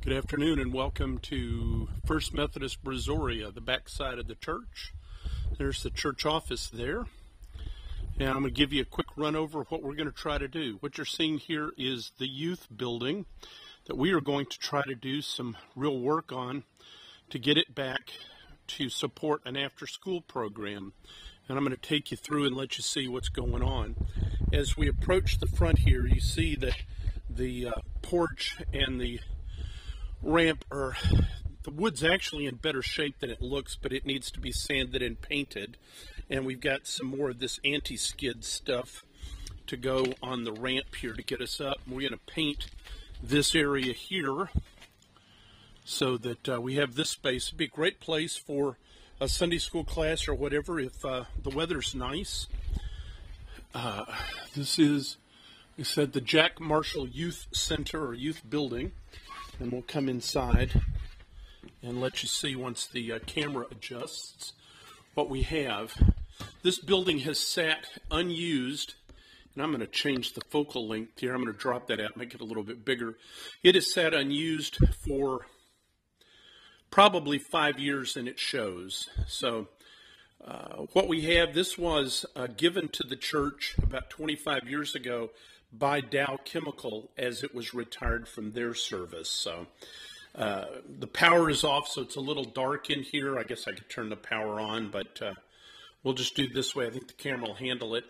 Good afternoon and welcome to First Methodist Brazoria, the backside of the church. There's the church office there. And I'm going to give you a quick run over of what we're going to try to do. What you're seeing here is the youth building that we are going to try to do some real work on to get it back to support an after-school program. And I'm going to take you through and let you see what's going on. As we approach the front here, you see that the porch and the ramp the wood's actually in better shape than it looks, but it needs to be sanded and painted. And we've got some more of this anti-skid stuff to go on the ramp here to get us up. We're going to paint this area here so that we have this space. It'd be a great place for a Sunday school class or whatever if the weather's nice. This is, we said, the Jack Marshall Youth Center or Youth Building. And we'll come inside and let you see once the camera adjusts what we have. This building has sat unused, and I'm going to change the focal length here. I'm going to drop that out, make it a little bit bigger. It has sat unused for probably 5 years, and it shows. So what we have, this was given to the church about 25 years ago by Dow Chemical as it was retired from their service. So the power is off, so it's a little dark in here. I guess I could turn the power on, but we'll just do it this way. I think the camera will handle it.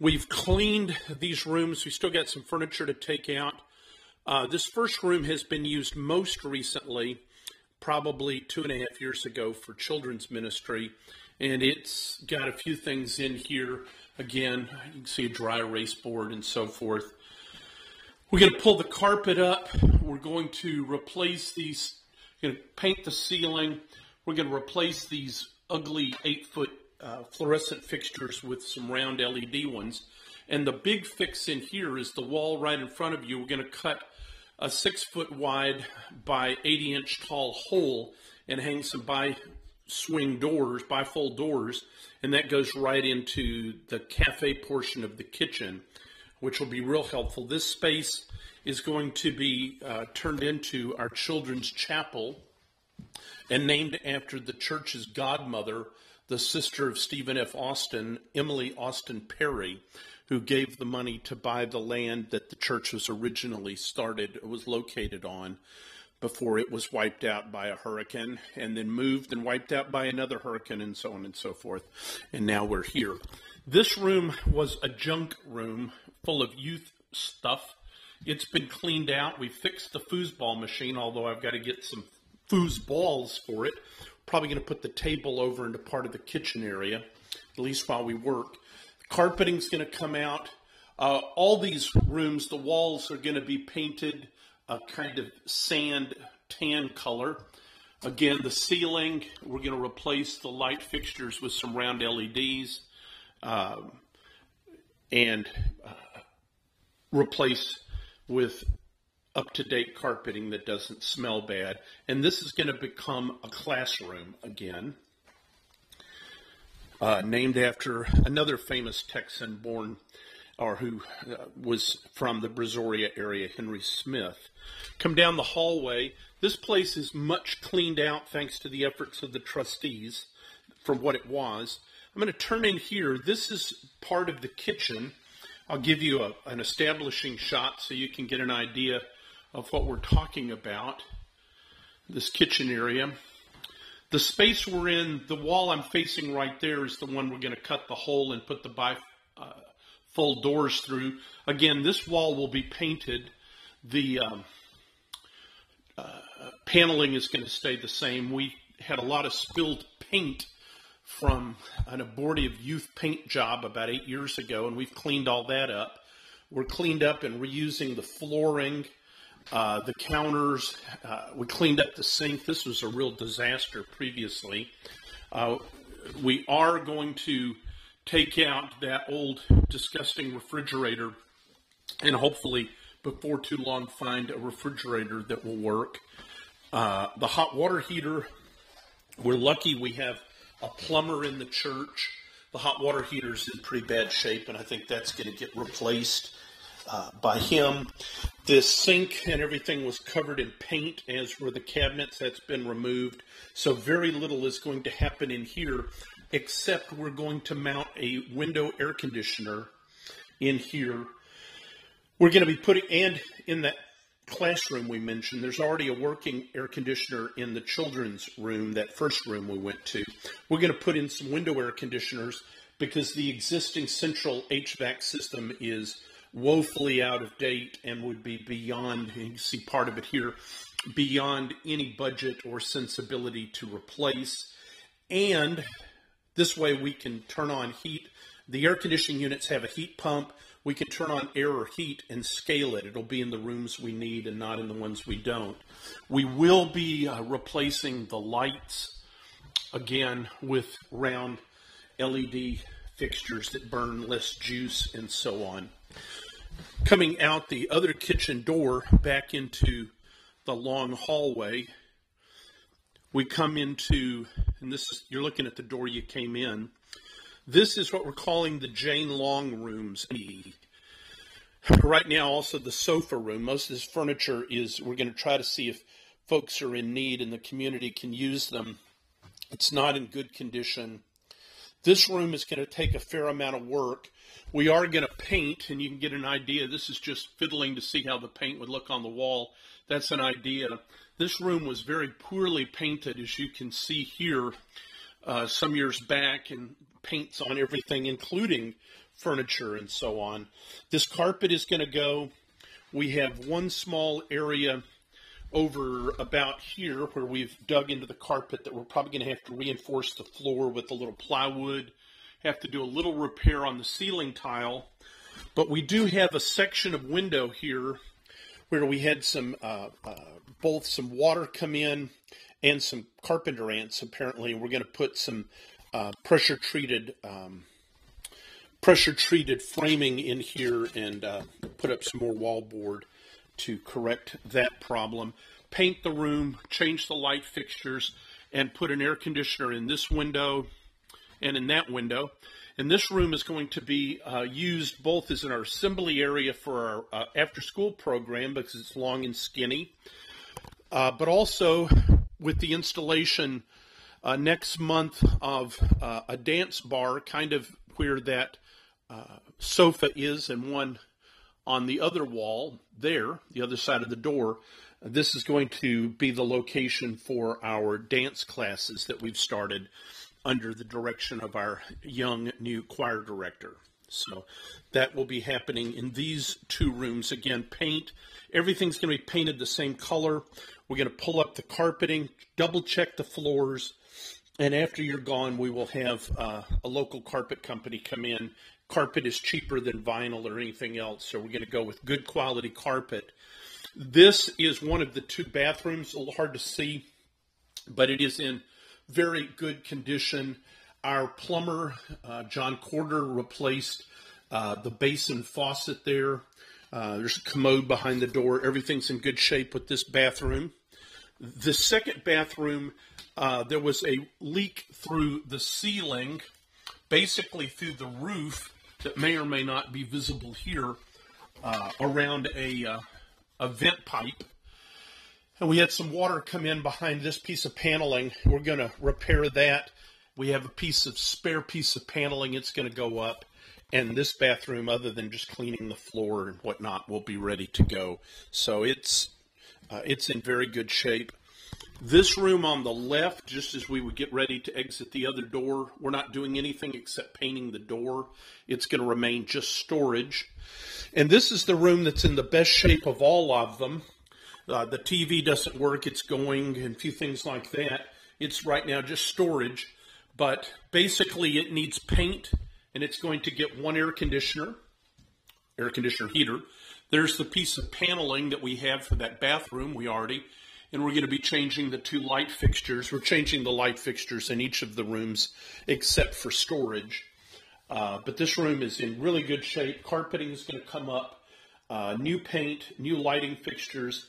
We've cleaned these rooms. We still got some furniture to take out. This first room has been used most recently, probably 2.5 years ago, for children's ministry, and it's got a few things in here. Again, you can see a dry erase board and so forth. We're going to pull the carpet up. We're going to replace these, going to paint the ceiling. We're going to replace these ugly 8-foot fluorescent fixtures with some round LED ones. And the big fix in here is the wall right in front of you. We're going to cut a 6-foot wide by 80-inch tall hole and hang some swing doors, bifold doors, and that goes right into the cafe portion of the kitchen, which will be real helpful. This space is going to be turned into our children's chapel and named after the church's godmother, the sister of Stephen F. Austin, Emily Austin Perry, who gave the money to buy the land that the church was originally was located on, before it was wiped out by a hurricane and then moved and wiped out by another hurricane and so on and so forth. And now we're here. This room was a junk room full of youth stuff. It's been cleaned out. We fixed the foosball machine, although I've got to get some foosballs for it. Probably going to put the table over into part of the kitchen area, at least while we work. Carpeting's going to come out. All these rooms, the walls are going to be painted a kind of sand tan color. Again, the ceiling, we're going to replace the light fixtures with some round LEDs and replace with up-to-date carpeting that doesn't smell bad. And this is going to become a classroom again, named after another famous Texan born or who was from the Brazoria area, Henry Smith. Come down the hallway. This place is much cleaned out thanks to the efforts of the trustees from what it was. I'm going to turn in here. This is part of the kitchen. I'll give you an establishing shot so you can get an idea of what we're talking about, this kitchen area. The space we're in, the wall I'm facing right there is the one we're going to cut the hole and put the bifold doors through. Again, this wall will be painted. The paneling is going to stay the same. We had a lot of spilled paint from an abortive youth paint job about 8 years ago, and we've cleaned all that up. We're cleaned up and reusing the flooring, the counters. We cleaned up the sink. This was a real disaster previously. We are going to take out that old disgusting refrigerator and hopefully before too long find a refrigerator that will work. The hot water heater, we're lucky we have a plumber in the church. The hot water heater's in pretty bad shape, and I think that's going to get replaced. by him. This sink and everything was covered in paint, as were the cabinets. That's been removed. So very little is going to happen in here, except we're going to mount a window air conditioner in here. We're going to be putting, and in that classroom we mentioned, there's already a working air conditioner in the children's room, that first room we went to. We're going to put in some window air conditioners because the existing central HVAC system is woefully out of date and would be beyond, you can see part of it here, beyond any budget or sensibility to replace. And this way we can turn on heat. The air conditioning units have a heat pump. We can turn on air or heat and scale it. It'll be in the rooms we need and not in the ones we don't. We will be replacing the lights, again, with round LED fixtures that burn less juice and so on. Coming out the other kitchen door back into the long hallway, we come into, and this is, you're looking at the door you came in. This is what we're calling the Jane Long rooms. Right now, also the sofa room. Most of this furniture is, we're going to try to see if folks are in need and the community can use them. It's not in good condition. This room is going to take a fair amount of work. We are going to paint, and you can get an idea. This is just fiddling to see how the paint would look on the wall. That's an idea. This room was very poorly painted, as you can see here, some years back, and paints on everything, including furniture and so on. This carpet is going to go. We have one small area over about here where we've dug into the carpet that we're probably going to have to reinforce the floor with a little plywood, have to do a little repair on the ceiling tile. But we do have a section of window here where we had some, both some water come in and some carpenter ants, apparently. We're going to put some pressure treated framing in here and put up some more wallboard to correct that problem. Paint the room, change the light fixtures, and put an air conditioner in this window and in that window. And this room is going to be used both as our assembly area for our after-school program because it's long and skinny, but also with the installation next month of a dance bar, kind of where that sofa is, and one on the other wall there, the other side of the door. This is going to be the location for our dance classes that we've started under the direction of our young new choir director. So that will be happening in these two rooms. Again, paint. Everything's going to be painted the same color. We're going to pull up the carpeting, double check the floors, and after you're gone, we will have a local carpet company come in. Carpet is cheaper than vinyl or anything else, so we're going to go with good quality carpet. This is one of the two bathrooms, a little hard to see, but it is in very good condition. Our plumber, John Corder, replaced the basin faucet there. There's a commode behind the door. Everything's in good shape with this bathroom. The second bathroom, there was a leak through the ceiling, basically through the roof, that may or may not be visible here, around a vent pipe. And we had some water come in behind this piece of paneling. We're going to repair that. We have a spare piece of paneling. It's going to go up. And this bathroom, other than just cleaning the floor and whatnot, will be ready to go. So it's in very good shape. This room on the left, just as we would get ready to exit the other door, we're not doing anything except painting the door. It's going to remain just storage. And this is the room that's in the best shape of all of them. The TV doesn't work, it's going, and a few things like that. It's right now just storage, but basically it needs paint, and it's going to get one air conditioner heater. There's the piece of paneling that we have for that bathroom, and we're going to be changing the two light fixtures. We're changing the light fixtures in each of the rooms except for storage. But this room is in really good shape. Carpeting is going to come up, new paint, new lighting fixtures,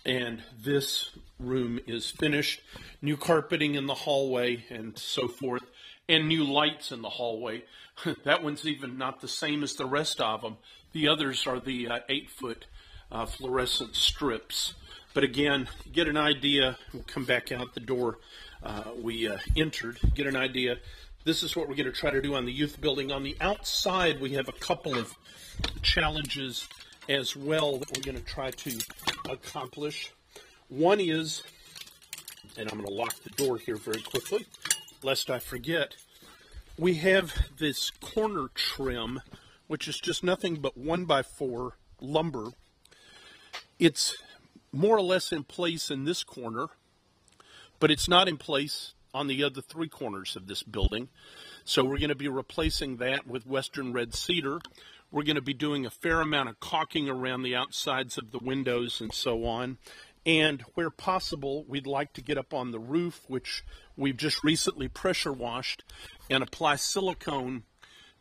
and this room is finished. New carpeting in the hallway and so forth, and new lights in the hallway. That one's even not the same as the rest of them. The others are the 8-foot fluorescent strips. But again, get an idea. We'll come back out the door we entered. Get an idea. This is what we're going to try to do on the youth building. On the outside, we have a couple of challenges as well that we're going to try to accomplish. One is, and I'm going to lock the door here very quickly, lest I forget, we have this corner trim, which is just nothing but 1x4 lumber. It's more or less in place in this corner, but it's not in place on the other 3 corners of this building. So we're going to be replacing that with Western red cedar. We're going to be doing a fair amount of caulking around the outsides of the windows and so on. And where possible, we'd like to get up on the roof, which we've just recently pressure washed, and apply silicone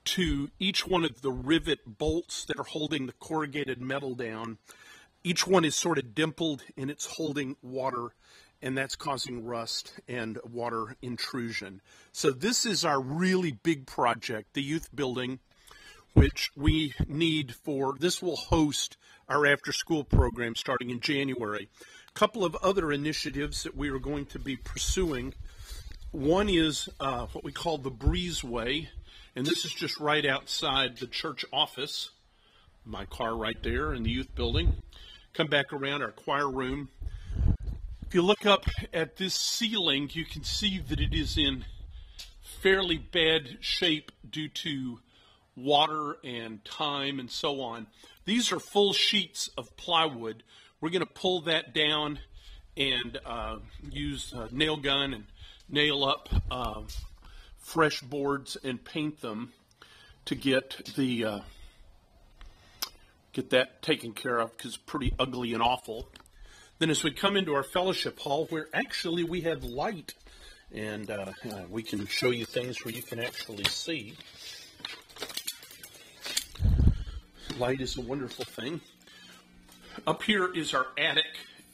to each one of the rivet bolts that are holding the corrugated metal down. Each one is sort of dimpled and it's holding water, and that's causing rust and water intrusion. So this is our really big project, the youth building, which we need for, this will host our after-school program starting in January. A couple of other initiatives that we are going to be pursuing. One is what we call the breezeway, and this is just right outside the church office. My car right there in the youth building. Come back around our choir room. If you look up at this ceiling, you can see that it is in fairly bad shape due to water and time and so on. These are full sheets of plywood. We're going to pull that down and use a nail gun and nail up fresh boards and paint them to get the get that taken care of, because it's pretty ugly and awful. Then as we come into our fellowship hall, where actually we have light, and we can show you things where you can actually see. Light is a wonderful thing. Up here is our attic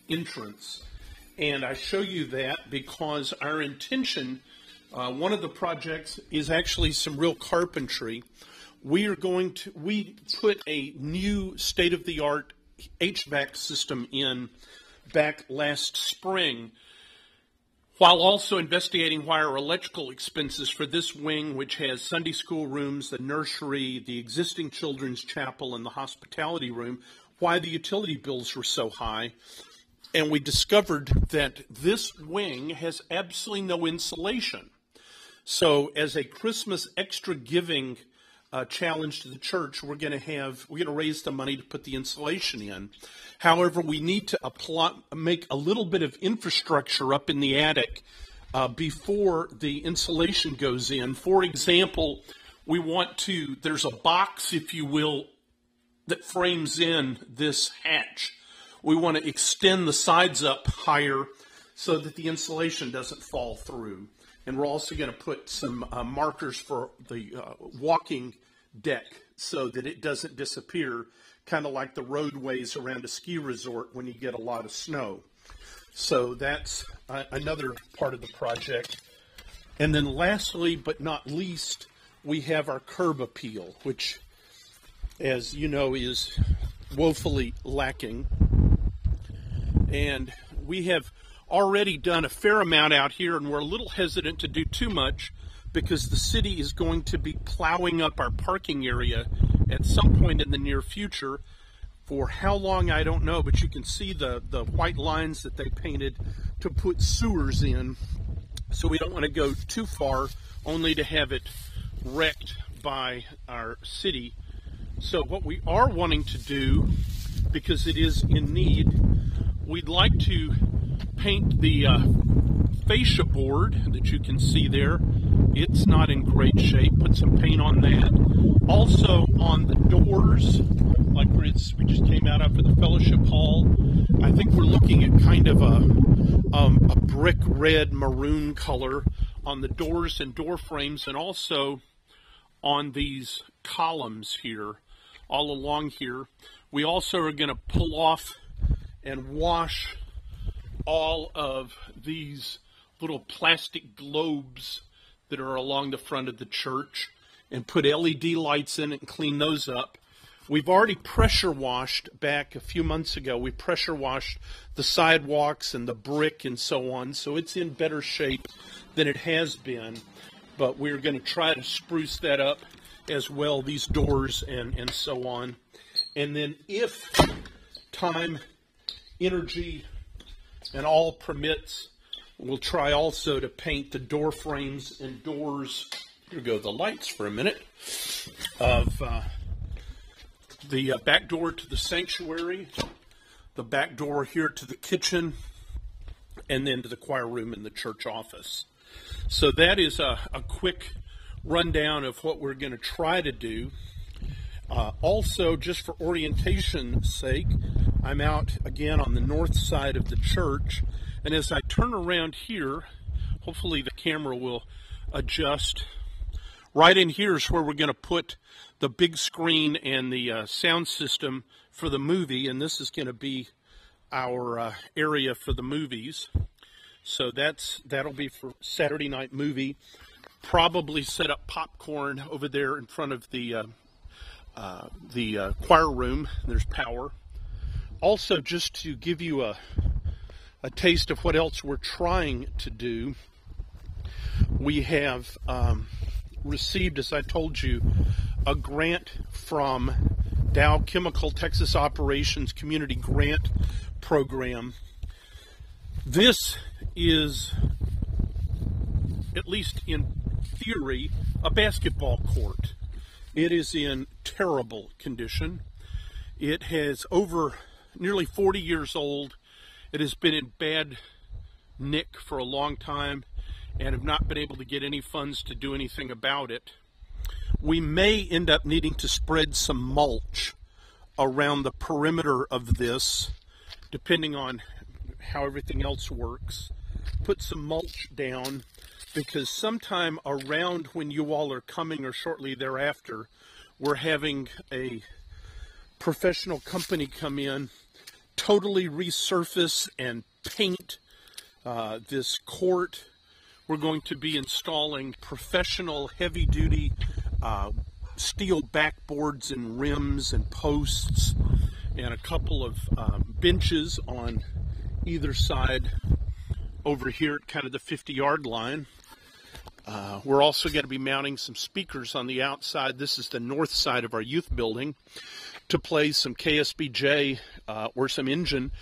entrance, and I show you that because our intention, one of the projects is actually some real carpentry. We put a new state-of-the-art HVAC system in back last spring, while also investigating why our electrical expenses for this wing, which has Sunday school rooms, the nursery, the existing children's chapel, and the hospitality room, why the utility bills were so high. And we discovered that this wing has absolutely no insulation. So as a Christmas extra giving challenge to the church, we're going to raise the money to put the insulation in. However, we need to make a little bit of infrastructure up in the attic before the insulation goes in. For example, there's a box, if you will, that frames in this hatch. We want to extend the sides up higher so that the insulation doesn't fall through. And we're also going to put some markers for the walking deck so that it doesn't disappear, kind of like the roadways around a ski resort when you get a lot of snow. So that's another part of the project. And then lastly, but not least, we have our curb appeal, which, as you know, is woefully lacking. And we have already done a fair amount out here, and we're a little hesitant to do too much because the city is going to be plowing up our parking area at some point in the near future. For how long, I don't know, but you can see the white lines that they painted to put sewers in. So we don't want to go too far, only to have it wrecked by our city. So what we are wanting to do, because it is in need, we'd like to paint the fascia board that you can see there. It's not in great shape. Put some paint on that. Also on the doors, like we just came out after the fellowship hall, I think we're looking at kind of a brick red maroon color on the doors and door frames, and also on these columns here, all along here. We also are going to pull off and wash all of these little plastic globes that are along the front of the church and put LED lights in it and clean those up. We've already pressure washed back a few months ago. We pressure washed the sidewalks and the brick and so on, so it's in better shape than it has been. But we're going to try to spruce that up as well, these doors and so on. And then if time, energy, and all permits, we'll try also to paint the door frames and doors. Here go the lights for a minute of the back door to the sanctuary, the back door here to the kitchen, and then to the choir room and the church office. So that is a quick rundown of what we're going to try to do. Also, just for orientation's sake, I'm out again on the north side of the church, and as I turn around here, hopefully the camera will adjust. Right in here is where we're going to put the big screen and the sound system for the movie, and this is going to be our area for the movies. So that'll be for Saturday night movie. Probably set up popcorn over there in front of the choir room. There's power. Also, just to give you a taste of what else we're trying to do, we have received, as I told you, a grant from Dow Chemical Texas Operations Community Grant Program. This is, at least in theory, a basketball court. It is in terrible condition. It has over nearly 40 years old. It has been in bad nick for a long time and have not been able to get any funds to do anything about it. We may end up needing to spread some mulch around the perimeter of this, depending on how everything else works. Put some mulch down, because sometime around when you all are coming or shortly thereafter, we're having a professional company come in, totally resurface and paint this court. We're going to be installing professional heavy-duty steel backboards and rims and posts and a couple of benches on either side over here at kind of the 50-yard line. We're also going to be mounting some speakers on the outside. This is the north side of our youth building, to play some KSBJ or some engine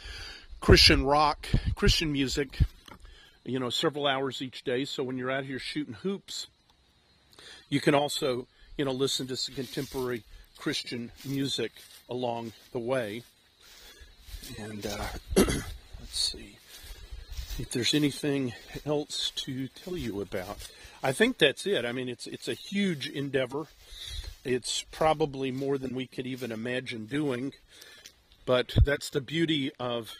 Christian rock, Christian music, you know, several hours each day. So when you're out here shooting hoops, you can also, you know, listen to some contemporary Christian music along the way. And let's see if there's anything else to tell you about. I think that's it. I mean, it's a huge endeavor. It's probably more than we could even imagine doing, but that's the beauty of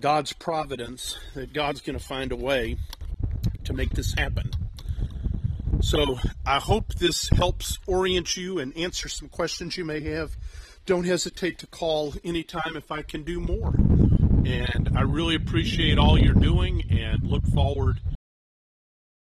God's providence, that God's going to find a way to make this happen. So I hope this helps orient you and answer some questions you may have. Don't hesitate to call anytime if I can do more. And I really appreciate all you're doing and look forward